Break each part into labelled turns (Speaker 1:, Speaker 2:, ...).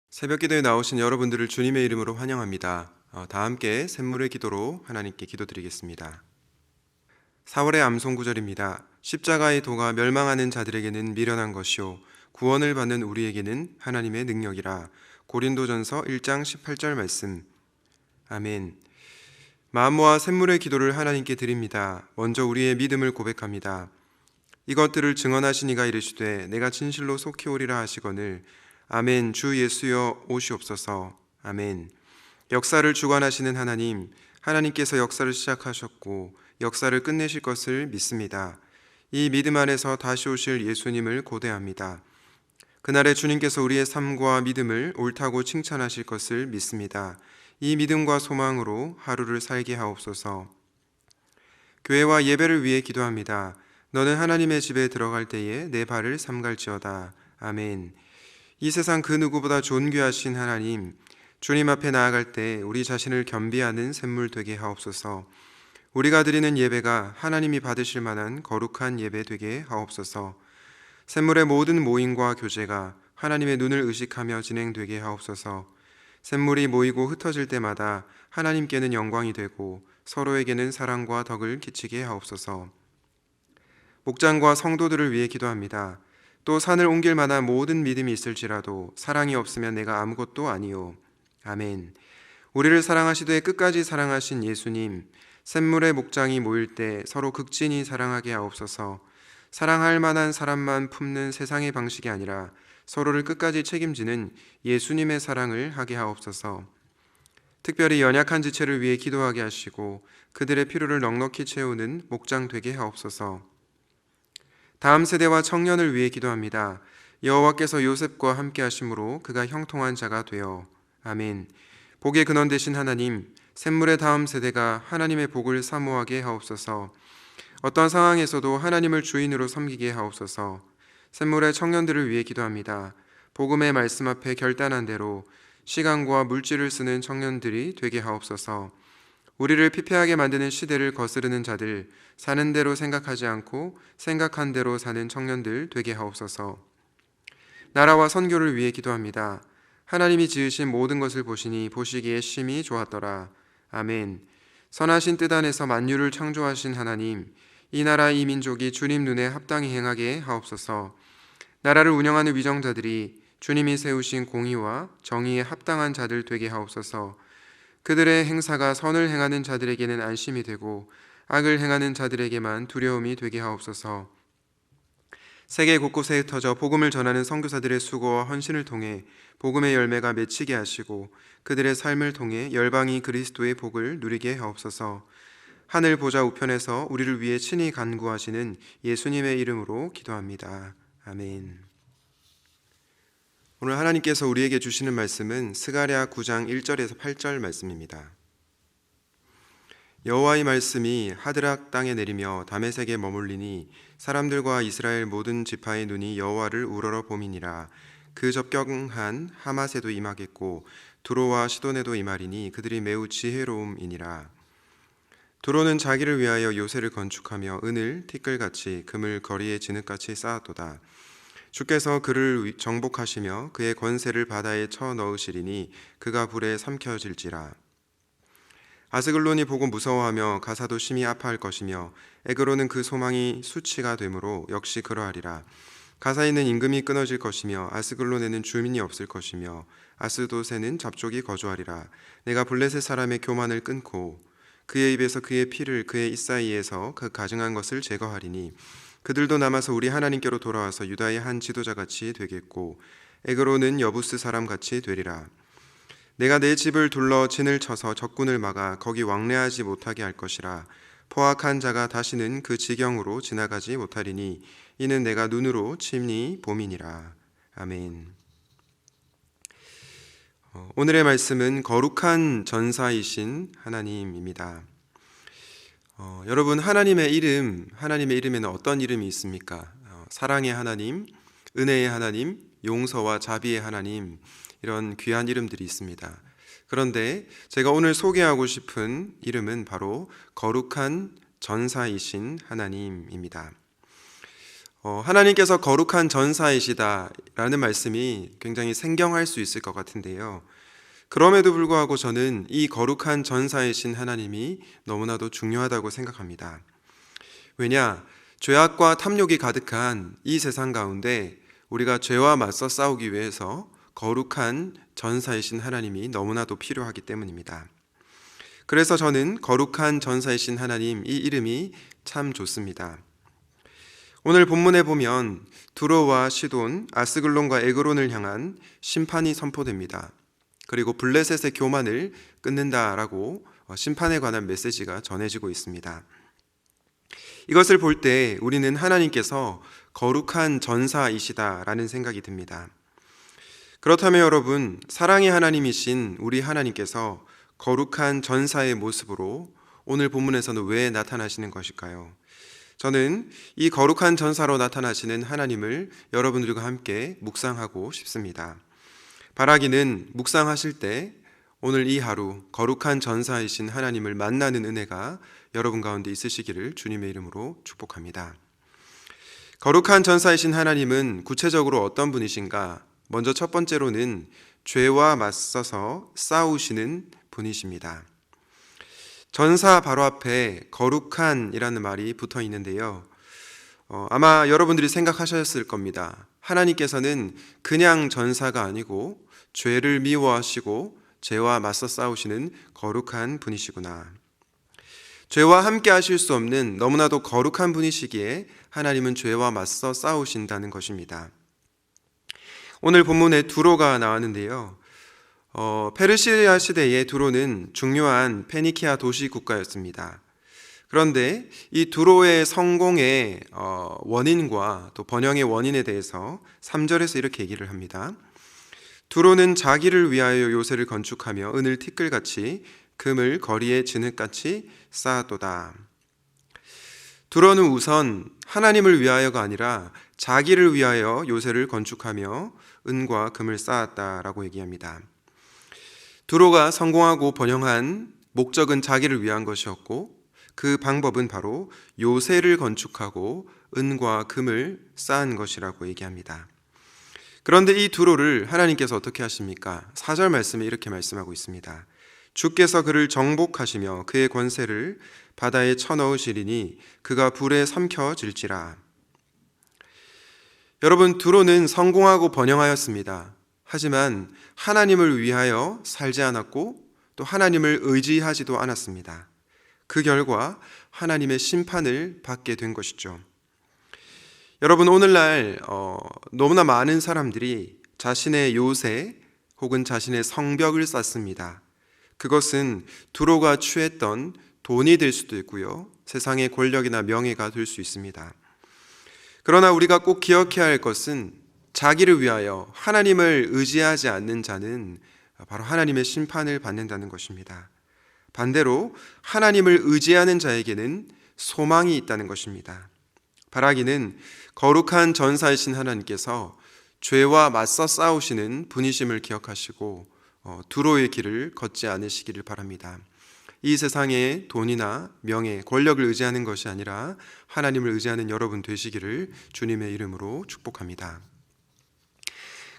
Speaker 1: 새벽 기도에 나오신 여러분들을 주님의 이름으로 환영합니다. 다 함께 샘물의 기도로 하나님께 기도드리겠습니다. 4월의 암송 구절입니다. 십자가의 도가 멸망하는 자들에게는 미련한 것이요 구원을 받는 우리에게는 하나님의 능력이라. 고린도전서 1장 18절 말씀. 아멘. 마음 모아 샘물의 기도를 하나님께 드립니다. 먼저 우리의 믿음을 고백합니다. 이것들을 증언하신 이가 이르시되 내가 진실로 속히 오리라 하시거늘. 아멘. 주 예수여 오시옵소서. 아멘. 역사를 주관하시는 하나님, 하나님께서 역사를 시작하셨고 역사를 끝내실 것을 믿습니다. 이 믿음 안에서 다시 오실 예수님을 고대합니다. 그날에 주님께서 우리의 삶과 믿음을 옳다고 칭찬하실 것을 믿습니다. 이 믿음과 소망으로 하루를 살게 하옵소서. 교회와 예배를 위해 기도합니다. 너는 하나님의 집에 들어갈 때에 내 발을 삼갈지어다. 아멘. 이 세상 그 누구보다 존귀하신 하나님, 주님 앞에 나아갈 때 우리 자신을 겸비하는 샘물 되게 하옵소서. 우리가 드리는 예배가 하나님이 받으실 만한 거룩한 예배 되게 하옵소서. 샘물의 모든 모임과 교제가 하나님의 눈을 의식하며 진행되게 하옵소서. 샘물이 모이고 흩어질 때마다 하나님께는 영광이 되고 서로에게는 사랑과 덕을 끼치게 하옵소서. 목장과 성도들을 위해 기도합니다. 또 산을 옮길 만한 모든 믿음이 있을지라도 사랑이 없으면 내가 아무것도 아니요. 아멘. 우리를 사랑하시되 끝까지 사랑하신 예수님, 샘물의 목장이 모일 때 서로 극진히 사랑하게 하옵소서. 사랑할 만한 사람만 품는 세상의 방식이 아니라 서로를 끝까지 책임지는 예수님의 사랑을 하게 하옵소서. 특별히 연약한 지체를 위해 기도하게 하시고 그들의 필요를 넉넉히 채우는 목장 되게 하옵소서. 다음 세대와 청년을 위해 기도합니다. 여호와께서 요셉과 함께 하심으로 그가 형통한 자가 되어. 아멘. 복의 근원 되신 하나님, 샘물의 다음 세대가 하나님의 복을 사모하게 하옵소서. 어떤 상황에서도 하나님을 주인으로 섬기게 하옵소서. 샘물의 청년들을 위해 기도합니다. 복음의 말씀 앞에 결단한 대로 시간과 물질을 쓰는 청년들이 되게 하옵소서. 우리를 피폐하게 만드는 시대를 거스르는 자들, 사는 대로 생각하지 않고 생각한 대로 사는 청년들 되게 하옵소서. 나라와 선교를 위해 기도합니다. 하나님이 지으신 모든 것을 보시니 보시기에 심히 좋았더라. 아멘. 선하신 뜻 안에서 만유를 창조하신 하나님, 이 나라 이 민족이 주님 눈에 합당히 행하게 하옵소서. 나라를 운영하는 위정자들이 주님이 세우신 공의와 정의에 합당한 자들 되게 하옵소서. 그들의 행사가 선을 행하는 자들에게는 안심이 되고 악을 행하는 자들에게만 두려움이 되게 하옵소서. 세계 곳곳에 흩어져 복음을 전하는 선교사들의 수고와 헌신을 통해 복음의 열매가 맺히게 하시고 그들의 삶을 통해 열방이 그리스도의 복을 누리게 하옵소서. 하늘 보좌 우편에서 우리를 위해 친히 간구하시는 예수님의 이름으로 기도합니다. 아멘. 오늘 하나님께서 우리에게 주시는 말씀은 스가랴 9장 1절에서 8절 말씀입니다. 여호와의 말씀이 하드락 땅에 내리며 다메섹에 머물리니 사람들과 이스라엘 모든 지파의 눈이 여호와를 우러러 봄이니라. 그 접경한 하맛에도 임하겠고 두로와 시돈에도 임하리니 그들이 매우 지혜로움이니라. 두로는 자기를 위하여 요새를 건축하며 은을 티끌같이 금을 거리에 진흙같이 쌓았도다. 주께서 그를 정복하시며 그의 권세를 바다에 쳐 넣으시리니 그가 불에 삼켜질지라. 아스글론이 보고 무서워하며 가사도 심히 아파할 것이며 에그로는 그 소망이 수치가 되므로 역시 그러하리라. 가사에 있는 임금이 끊어질 것이며 아스글론에는 주민이 없을 것이며 아스돗에는 잡족이 거주하리라. 내가 블레셋 사람의 교만을 끊고 그의 입에서 그의 피를 그의 이사이에서 그 가증한 것을 제거하리니 그들도 남아서 우리 하나님께로 돌아와서 유다의 한 지도자같이 되겠고 에그로는 여부스 사람같이 되리라. 내가 내 집을 둘러 진을 쳐서 적군을 막아 거기 왕래하지 못하게 할 것이라. 포악한 자가 다시는 그 지경으로 지나가지 못하리니 이는 내가 눈으로 친히 봄이니라. 아멘. 오늘의 말씀은 거룩한 전사이신 하나님입니다. 여러분, 하나님의 이름에는 어떤 이름이 있습니까? 사랑의 하나님, 은혜의 하나님, 용서와 자비의 하나님, 이런 귀한 이름들이 있습니다. 그런데 제가 오늘 소개하고 싶은 이름은 바로 거룩한 전사이신 하나님입니다. 하나님께서 거룩한 전사이시다, 라는 말씀이 굉장히 생경할 수 있을 것 같은데요. 그럼에도 불구하고 저는 이 거룩한 전사이신 하나님이 너무나도 중요하다고 생각합니다. 왜냐, 죄악과 탐욕이 가득한 이 세상 가운데 우리가 죄와 맞서 싸우기 위해서 거룩한 전사이신 하나님이 너무나도 필요하기 때문입니다. 그래서 저는 거룩한 전사이신 하나님, 이 이름이 참 좋습니다. 오늘 본문에 보면 두로와 시돈, 아스글론과 에그론을 향한 심판이 선포됩니다. 그리고 블레셋의 교만을 끊는다라고 심판에 관한 메시지가 전해지고 있습니다. 이것을 볼 때 우리는 하나님께서 거룩한 전사이시다라는 생각이 듭니다. 그렇다면 여러분, 사랑의 하나님이신 우리 하나님께서 거룩한 전사의 모습으로 오늘 본문에서는 왜 나타나시는 것일까요? 저는 이 거룩한 전사로 나타나시는 하나님을 여러분들과 함께 묵상하고 싶습니다. 바라기는 묵상하실 때 오늘 이 하루 거룩한 전사이신 하나님을 만나는 은혜가 여러분 가운데 있으시기를 주님의 이름으로 축복합니다. 거룩한 전사이신 하나님은 구체적으로 어떤 분이신가? 먼저 첫 번째로는 죄와 맞서서 싸우시는 분이십니다. 전사 바로 앞에 거룩한이라는 말이 붙어 있는데요. 아마 여러분들이 생각하셨을 겁니다. 하나님께서는 그냥 전사가 아니고 죄를 미워하시고 죄와 맞서 싸우시는 거룩한 분이시구나. 죄와 함께 하실 수 없는 너무나도 거룩한 분이시기에 하나님은 죄와 맞서 싸우신다는 것입니다. 오늘 본문에 두로가 나왔는데요. 페르시아 시대의 두로는 중요한 페니키아 도시 국가였습니다. 그런데 이 두로의 성공의 원인과 또 번영의 원인에 대해서 3절에서 이렇게 얘기를 합니다. 두로는 자기를 위하여 요새를 건축하며 은을 티끌같이 금을 거리에 진흙같이 쌓았도다. 두로는 우선 하나님을 위하여가 아니라 자기를 위하여 요새를 건축하며 은과 금을 쌓았다라고 얘기합니다. 두로가 성공하고 번영한 목적은 자기를 위한 것이었고 그 방법은 바로 요새를 건축하고 은과 금을 쌓은 것이라고 얘기합니다. 그런데 이 두로를 하나님께서 어떻게 하십니까? 4절 말씀에 이렇게 말씀하고 있습니다. 주께서 그를 정복하시며 그의 권세를 바다에 쳐넣으시리니 그가 불에 삼켜질지라. 여러분, 두로는 성공하고 번영하였습니다. 하지만 하나님을 위하여 살지 않았고 또 하나님을 의지하지도 않았습니다. 그 결과 하나님의 심판을 받게 된 것이죠. 여러분, 오늘날 너무나 많은 사람들이 자신의 요새 혹은 자신의 성벽을 쌓습니다. 그것은 두로가 취했던 돈이 될 수도 있고요, 세상의 권력이나 명예가 될 수 있습니다. 그러나 우리가 꼭 기억해야 할 것은 자기를 위하여 하나님을 의지하지 않는 자는 바로 하나님의 심판을 받는다는 것입니다. 반대로 하나님을 의지하는 자에게는 소망이 있다는 것입니다. 바라기는 거룩한 전사이신 하나님께서 죄와 맞서 싸우시는 분이심을 기억하시고 두로의 길을 걷지 않으시기를 바랍니다. 이 세상의 돈이나 명예, 권력을 의지하는 것이 아니라 하나님을 의지하는 여러분 되시기를 주님의 이름으로 축복합니다.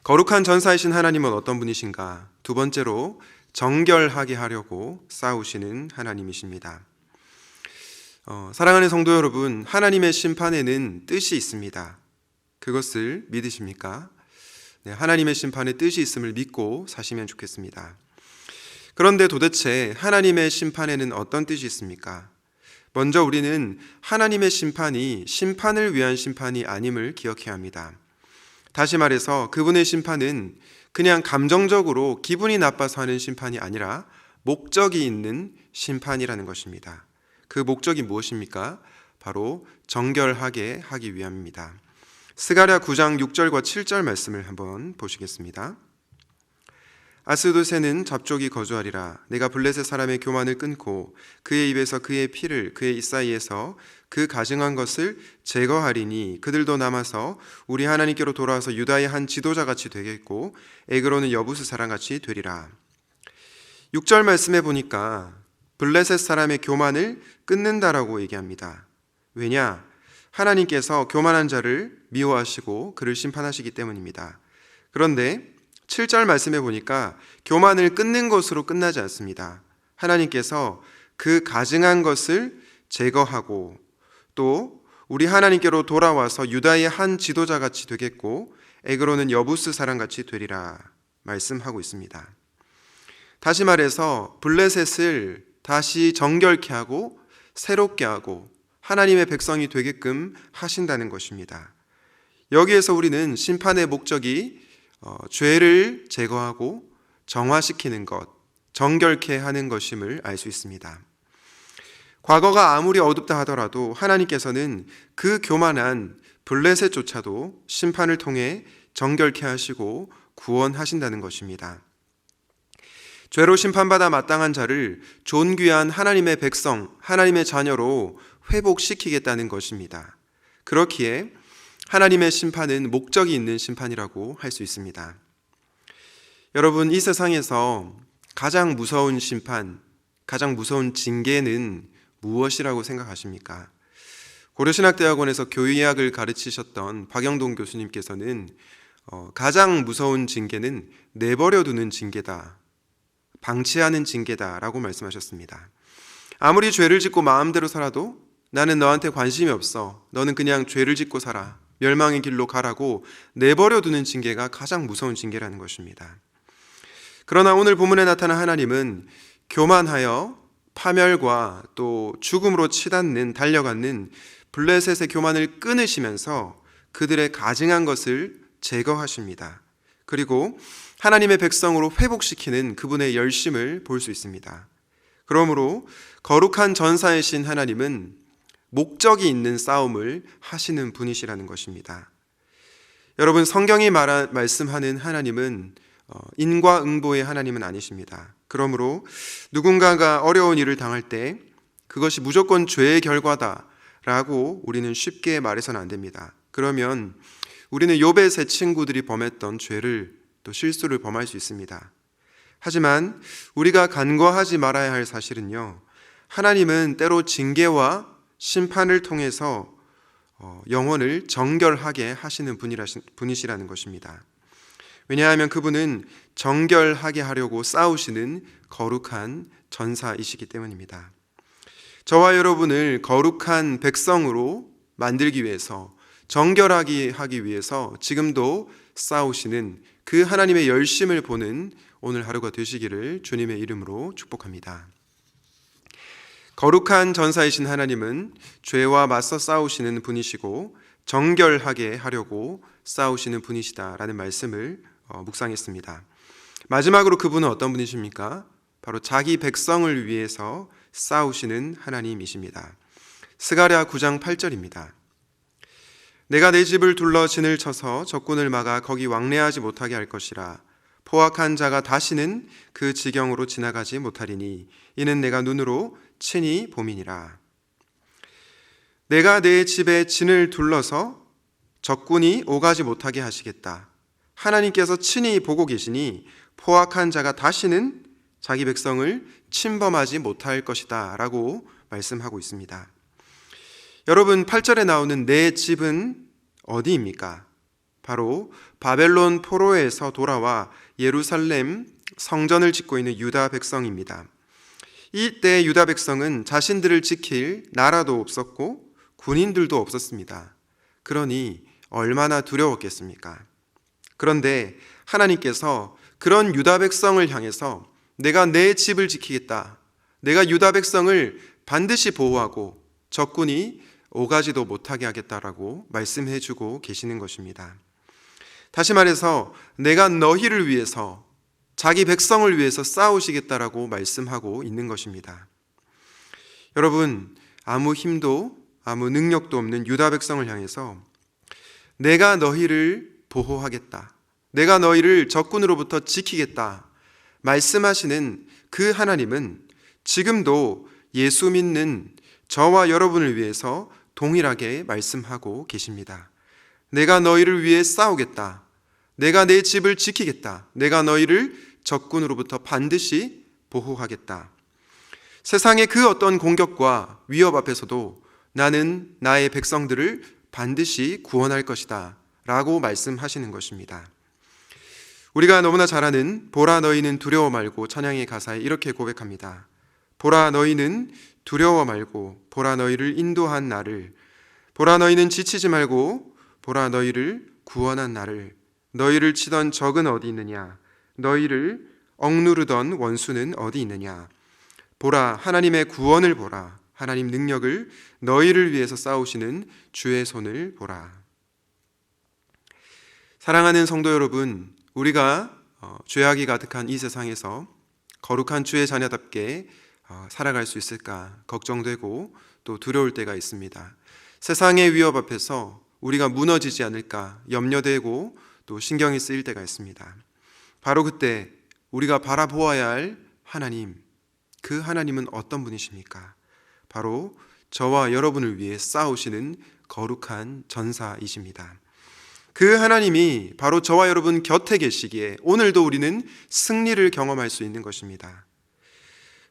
Speaker 1: 거룩한 전사이신 하나님은 어떤 분이신가? 두 번째로 정결하게 하려고 싸우시는 하나님이십니다. 사랑하는 성도 여러분, 하나님의 심판에는 뜻이 있습니다. 그것을 믿으십니까? 네, 하나님의 심판에 뜻이 있음을 믿고 사시면 좋겠습니다. 그런데 도대체 하나님의 심판에는 어떤 뜻이 있습니까? 먼저 우리는 하나님의 심판이 심판을 위한 심판이 아님을 기억해야 합니다. 다시 말해서 그분의 심판은 그냥 감정적으로 기분이 나빠서 하는 심판이 아니라 목적이 있는 심판이라는 것입니다. 그 목적이 무엇입니까? 바로 정결하게 하기 위함입니다. 스가랴 9장 6절과 7절 말씀을 한번 보시겠습니다. 아스도세는 잡족이 거주하리라. 내가 블레셋 사람의 교만을 끊고 그의 입에서 그의 피를 그의 입 사이에서 그 가증한 것을 제거하리니 그들도 남아서 우리 하나님께로 돌아와서 유다의 한 지도자같이 되겠고 에그로는 여부스 사람같이 되리라. 6절 말씀에 보니까 블레셋 사람의 교만을 끊는다라고 얘기합니다. 왜냐? 하나님께서 교만한 자를 미워하시고 그를 심판하시기 때문입니다. 그런데 7절 말씀해 보니까 교만을 끊는 것으로 끝나지 않습니다. 하나님께서 그 가증한 것을 제거하고 또 우리 하나님께로 돌아와서 유다의 한 지도자같이 되겠고 에그로는 여부스 사람같이 되리라 말씀하고 있습니다. 다시 말해서 블레셋을 다시 정결케 하고 새롭게 하고 하나님의 백성이 되게끔 하신다는 것입니다. 여기에서 우리는 심판의 목적이 죄를 제거하고 정화시키는 것, 정결케 하는 것임을 알 수 있습니다. 과거가 아무리 어둡다 하더라도 하나님께서는 그 교만한 블레셋조차도 심판을 통해 정결케 하시고 구원하신다는 것입니다. 죄로 심판받아 마땅한 자를 존귀한 하나님의 백성, 하나님의 자녀로 회복시키겠다는 것입니다. 그렇기에 하나님의 심판은 목적이 있는 심판이라고 할 수 있습니다. 여러분, 이 세상에서 가장 무서운 심판, 가장 무서운 징계는 무엇이라고 생각하십니까? 고려신학대학원에서 교의학을 가르치셨던 박영동 교수님께서는 가장 무서운 징계는 내버려 두는 징계다, 방치하는 징계다라고 말씀하셨습니다. 아무리 죄를 짓고 마음대로 살아도 나는 너한테 관심이 없어, 너는 그냥 죄를 짓고 살아, 멸망의 길로 가라고 내버려 두는 징계가 가장 무서운 징계라는 것입니다. 그러나 오늘 본문에 나타난 하나님은 교만하여 파멸과 또 죽음으로 치닫는 달려가는 블레셋의 교만을 끊으시면서 그들의 가증한 것을 제거하십니다. 그리고 하나님의 백성으로 회복시키는 그분의 열심을 볼 수 있습니다. 그러므로 거룩한 전사이신 하나님은 목적이 있는 싸움을 하시는 분이시라는 것입니다. 여러분, 성경이 말씀하는 하나님은 인과응보의 하나님은 아니십니다. 그러므로 누군가가 어려운 일을 당할 때 그것이 무조건 죄의 결과다라고 우리는 쉽게 말해서는 안 됩니다. 그러면 우리는 욥의 세 친구들이 범했던 죄를 또 실수를 범할 수 있습니다. 하지만 우리가 간과하지 말아야 할 사실은요, 하나님은 때로 징계와 심판을 통해서 영혼을 정결하게 하시는 분이시라는 것입니다. 왜냐하면 그분은 정결하게 하려고 싸우시는 거룩한 전사이시기 때문입니다. 저와 여러분을 거룩한 백성으로 만들기 위해서, 정결하게 하기 위해서 지금도 싸우시는 그 하나님의 열심을 보는 오늘 하루가 되시기를 주님의 이름으로 축복합니다. 거룩한 전사이신 하나님은 죄와 맞서 싸우시는 분이시고 정결하게 하려고 싸우시는 분이시다라는 말씀을 묵상했습니다. 마지막으로 그분은 어떤 분이십니까? 바로 자기 백성을 위해서 싸우시는 하나님이십니다. 스가랴 9장 8절입니다. 내가 내 집을 둘러 진을 쳐서 적군을 막아 거기 왕래하지 못하게 할 것이라. 포악한 자가 다시는 그 지경으로 지나가지 못하리니 이는 내가 눈으로 친히 봄이니라. 내가 내 집에 진을 둘러서 적군이 오가지 못하게 하시겠다. 하나님께서 친히 보고 계시니 포악한 자가 다시는 자기 백성을 침범하지 못할 것이다 라고 말씀하고 있습니다. 여러분, 8절에 나오는 내 집은 어디입니까? 바로 바벨론 포로에서 돌아와 예루살렘 성전을 짓고 있는 유다 백성입니다. 이때 유다 백성은 자신들을 지킬 나라도 없었고 군인들도 없었습니다. 그러니 얼마나 두려웠겠습니까? 그런데 하나님께서 그런 유다 백성을 향해서 내가 내 집을 지키겠다, 내가 유다 백성을 반드시 보호하고 적군이 오가지도 못하게 하겠다라고 말씀해 주고 계시는 것입니다. 다시 말해서 내가 너희를 위해서, 자기 백성을 위해서 싸우시겠다라고 말씀하고 있는 것입니다. 여러분, 아무 힘도 아무 능력도 없는 유다 백성을 향해서 내가 너희를 보호하겠다, 내가 너희를 적군으로부터 지키겠다 말씀하시는 그 하나님은 지금도 예수 믿는 저와 여러분을 위해서 동일하게 말씀하고 계십니다. 내가 너희를 위해 싸우겠다, 내가 내 집을 지키겠다, 내가 너희를 적군으로부터 반드시 보호하겠다. 세상의 그 어떤 공격과 위협 앞에서도 나는 나의 백성들을 반드시 구원할 것이다 라고 말씀하시는 것입니다. 우리가 너무나 잘 아는 보라 너희는 두려워 말고 찬양의 가사에 이렇게 고백합니다. 보라 너희는 두려워 말고 보라 너희를 인도한 나를, 보라 너희는 지치지 말고 보라 너희를 구원한 나를, 너희를 치던 적은 어디 있느냐, 너희를 억누르던 원수는 어디 있느냐. 보라 하나님의 구원을 보라, 하나님 능력을 너희를 위해서 싸우시는 주의 손을 보라. 사랑하는 성도 여러분, 우리가 죄악이 가득한 이 세상에서 거룩한 주의 자녀답게 살아갈 수 있을까 걱정되고 또 두려울 때가 있습니다. 세상의 위협 앞에서 우리가 무너지지 않을까 염려되고 또 신경이 쓰일 때가 있습니다. 바로 그때 우리가 바라보아야 할 하나님, 그 하나님은 어떤 분이십니까? 바로 저와 여러분을 위해 싸우시는 거룩한 전사이십니다. 그 하나님이 바로 저와 여러분 곁에 계시기에 오늘도 우리는 승리를 경험할 수 있는 것입니다.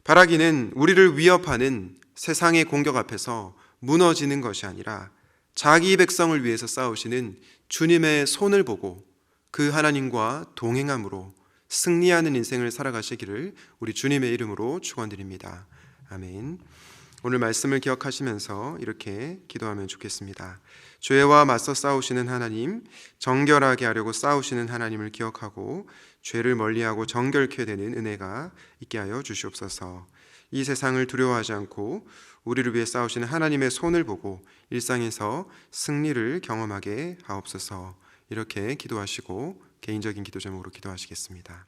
Speaker 1: 바라기는 우리를 위협하는 세상의 공격 앞에서 무너지는 것이 아니라 자기 백성을 위해서 싸우시는 주님의 손을 보고 그 하나님과 동행함으로 승리하는 인생을 살아가시기를 우리 주님의 이름으로 축원드립니다. 아멘. 오늘 말씀을 기억하시면서 이렇게 기도하면 좋겠습니다. 죄와 맞서 싸우시는 하나님, 정결하게 하려고 싸우시는 하나님을 기억하고 죄를 멀리하고 정결케 되는 은혜가 있게 하여 주시옵소서. 이 세상을 두려워하지 않고 우리를 위해 싸우시는 하나님의 손을 보고 일상에서 승리를 경험하게 하옵소서. 이렇게 기도하시고 개인적인 기도 제목으로 기도하시겠습니다.